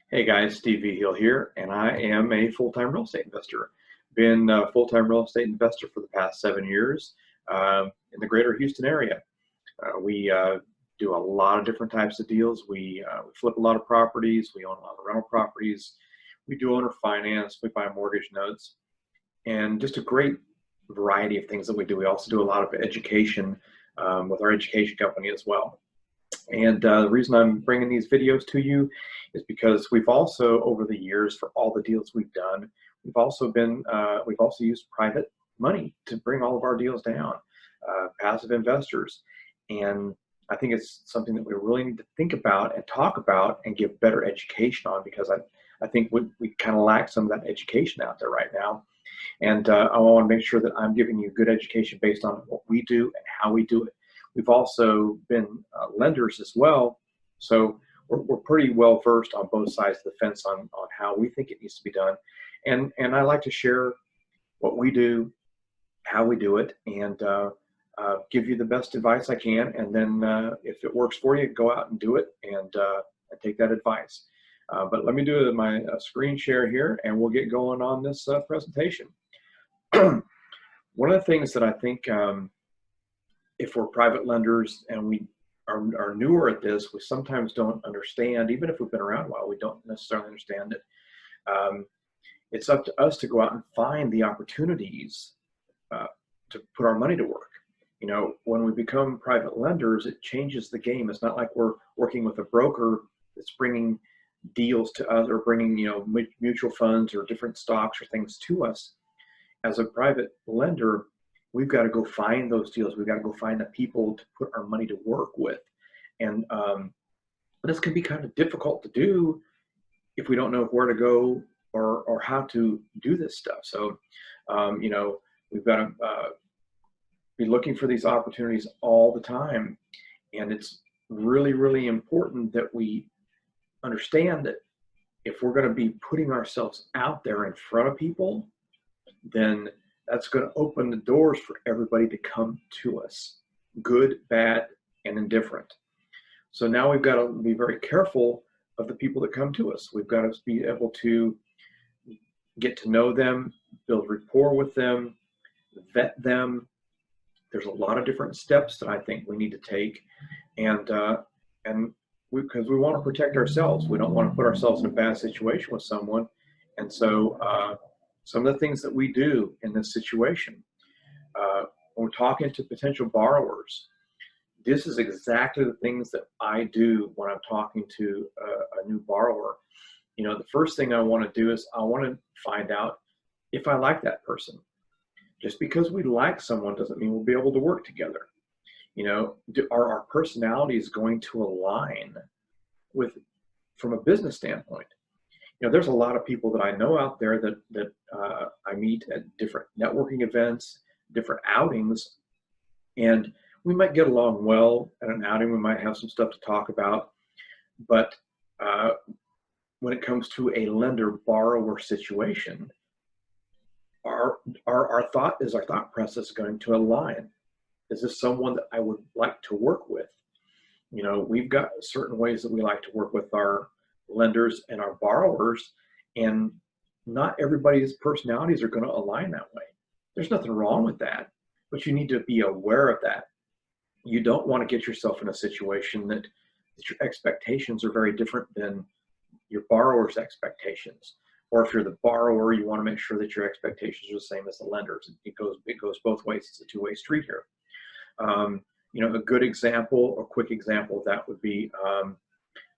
Hey guys, Steve Vigil here, and I am a full-time real estate investor. Been a full-time real estate investor for the past 7 years in the greater Houston area. We do a lot of different types of deals. We flip a lot of properties. We own a lot of rental properties. We do owner finance. We buy mortgage notes, and just a great variety of things that we do. We also do a lot of education with our education company as well. And the reason I'm bringing these videos to you is because we've also, over the years, for all the deals we've done, we've also used private money to bring all of our deals down, passive investors. And I think it's something that we really need to think about and talk about and give better education on, because I think we kind of lack some of that education out there right now. And I want to make sure that I'm giving you good education based on what we do and how we do it. We've also been lenders as well, so we're pretty well versed on both sides of the fence on how we think it needs to be done. And I like to share what we do, how we do it, and give you the best advice I can. And then if it works for you, go out and do it and take that advice. But let me do my screen share here, and we'll get going on this presentation. One of the things that I think, if we're private lenders and we are newer at this, we sometimes don't understand. Even if we've been around a while, we don't necessarily understand it. It's up to us to go out and find the opportunities to put our money to work. You know, when we become private lenders, it changes the game. It's not like we're working with a broker that's bringing deals to us, or bringing, you know, mutual funds or different stocks or things to us. As a private lender, we've got to go find those deals. We've got to go find the people to put our money to work with. And this can be kind of difficult to do if we don't know where to go or how to do this stuff. So, you know, we've got to be looking for these opportunities all the time. And it's really, really important that we understand that if we're going to be putting ourselves out there in front of people, then that's going to open the doors for everybody to come to us, good, bad, and indifferent. So now we've got to be very careful of the people that come to us. We've got to be able to get to know them, build rapport with them, vet them. There's a lot of different steps that I think we need to take, because we want to protect ourselves. We don't want to put ourselves in a bad situation with someone. And so some of the things that we do in this situation, when we're talking to potential borrowers, this is exactly the things that I do when I'm talking to a new borrower. You know, the first thing I want to do is I want to find out if I like that person. Just because we like someone doesn't mean we'll be able to work together. You know, are our personalities going to align from a business standpoint? You know, there's a lot of people that I know out there that I meet at different networking events, different outings, and we might get along well at an outing. We might have some stuff to talk about, but when it comes to a lender-borrower situation, our thought process going to align? Is this someone that I would like to work with? You know, we've got certain ways that we like to work with our lenders and our borrowers, and not everybody's personalities are going to align that way. There's nothing wrong with that, but you need to be aware of that. You don't want to get yourself in a situation that your expectations are very different than your borrower's expectations. Or if you're the borrower, you want to make sure that your expectations are the same as the lender's. It goes both ways. It's a two-way street here. You know, a good example, a quick example of that would be,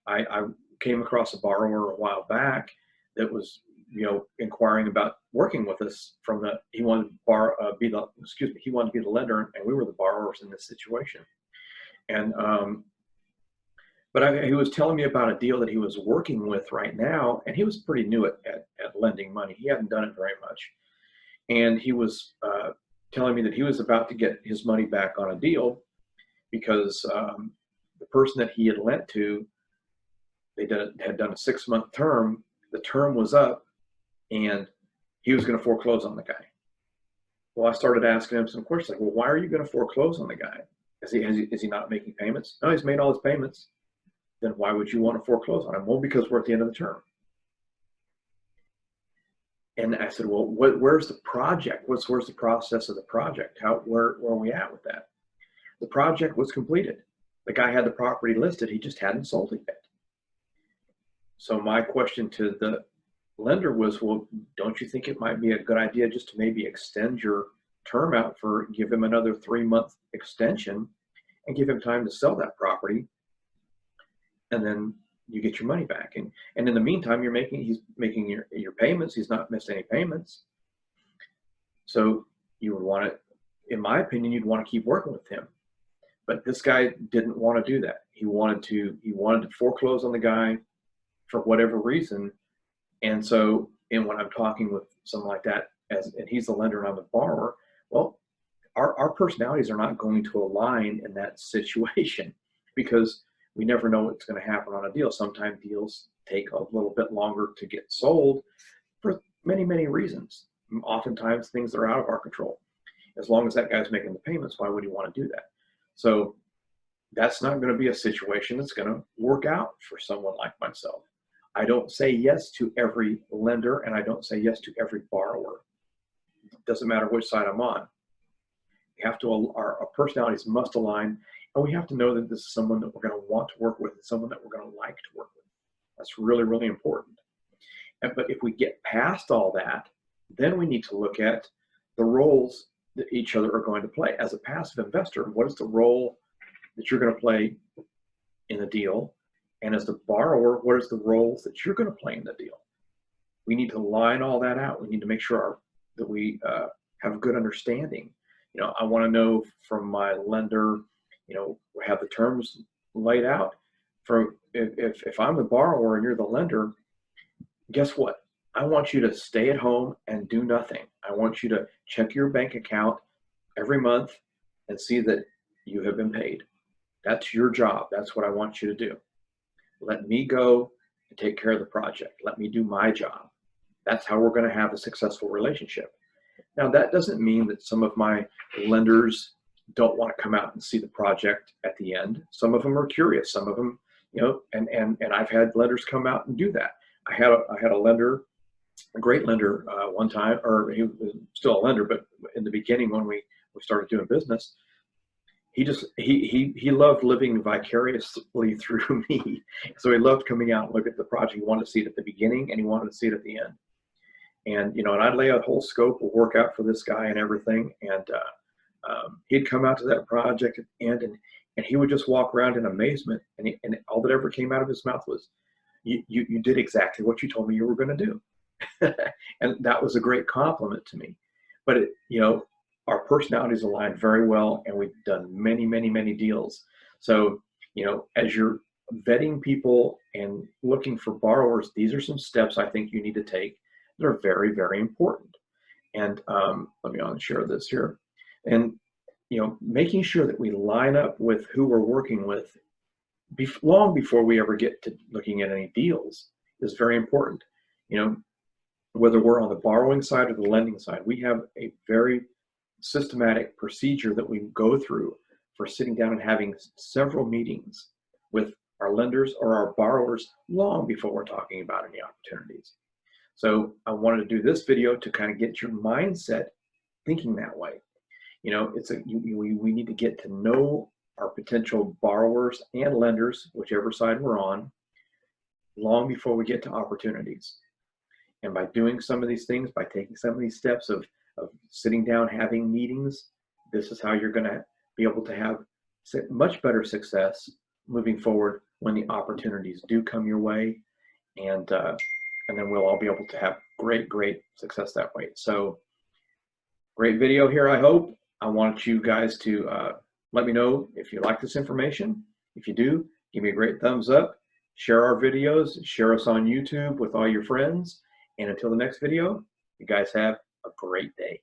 I came across a borrower a while back that was, you know, inquiring about working with us he wanted to be the lender, and we were the borrowers in this situation. And but he was telling me about a deal that he was working with right now, and he was pretty new at lending money. He hadn't done it very much. And he was telling me that he was about to get his money back on a deal because the person that he had lent to, had done a 6-month term. The term was up, and he was going to foreclose on the guy. Well, I started asking him some questions, like, well, why are you going to foreclose on the guy? Is he not making payments? No, he's made all his payments. Then why would you want to foreclose on him? Well, because we're at the end of the term. And I said, well, where's the project? Where's the process of the project? Where are we at with that? The project was completed. The guy had the property listed. He just hadn't sold it yet. So my question to the lender was, well, don't you think it might be a good idea just to maybe extend your term out give him another 3-month extension and give him time to sell that property, and then you get your money back. And in the meantime, he's making your payments. He's not missed any payments. So you would want to, in my opinion, you'd want to keep working with him. But this guy didn't want to do that. He wanted to foreclose on the guy for whatever reason. And so, when I'm talking with someone like that, and he's the lender and I'm the borrower, well, our personalities are not going to align in that situation, because we never know what's going to happen on a deal. Sometimes deals take a little bit longer to get sold for many, many reasons. Oftentimes things that are out of our control. As long as that guy's making the payments, why would you want to do that? So that's not going to be a situation that's going to work out for someone like myself. I don't say yes to every lender, and I don't say yes to every borrower. It doesn't matter which side I'm on. We have to, our personalities must align, and we have to know that this is someone that we're going to want to work with, and someone that we're going to like to work with. That's really, really important. But if we get past all that, then we need to look at the roles that each other are going to play. As a passive investor, what is the role that you're going to play in the deal? And as the borrower, what is the roles that you're going to play in the deal? We need to line all that out. We need to make sure that we have a good understanding. I want to know from my lender, we have the terms laid out. If I'm the borrower and you're the lender, guess what? I want you to stay at home and do nothing. I want you to check your bank account every month and see that you have been paid. That's your job. That's what I want you to do. Let me go and take care of the project. Let me do my job. That's how we're going to have a successful relationship. Now, that doesn't mean that some of my lenders don't want to come out and see the project at the end. Some of them are curious. Some of them, and I've had lenders come out and do that. I had a lender, a great lender one time, or he was still a lender, but in the beginning when we started doing business, he loved living vicariously through me. So he loved coming out and look at the project. He wanted to see it at the beginning and he wanted to see it at the end. And, and I'd lay out a whole scope of work out for this guy and everything. And he'd come out to that project at the end, and he would just walk around in amazement. And all that ever came out of his mouth was, you did exactly what you told me you were going to do. And that was a great compliment to me. But our personalities align very well, and we've done many, many, many deals. So, as you're vetting people and looking for borrowers, these are some steps I think you need to take that are very, very important. And let me share this here. And, making sure that we line up with who we're working with long before we ever get to looking at any deals is very important. Whether we're on the borrowing side or the lending side, we have a very systematic procedure that we go through for sitting down and having several meetings with our lenders or our borrowers long before we're talking about any opportunities. So I wanted to do this video to kind of get your mindset thinking that way. We need to get to know our potential borrowers and lenders, whichever side we're on, long before we get to opportunities. And by doing some of these things, by taking some of these steps of sitting down, having meetings, this is how you're going to be able to have much better success moving forward when the opportunities do come your way. And then we'll all be able to have great success that way. So great video here, I hope. I want you guys to let me know if you like this information. If you do, give me a great thumbs up. Share our videos. Share us on YouTube with all your friends. And until the next video, you guys have a great day.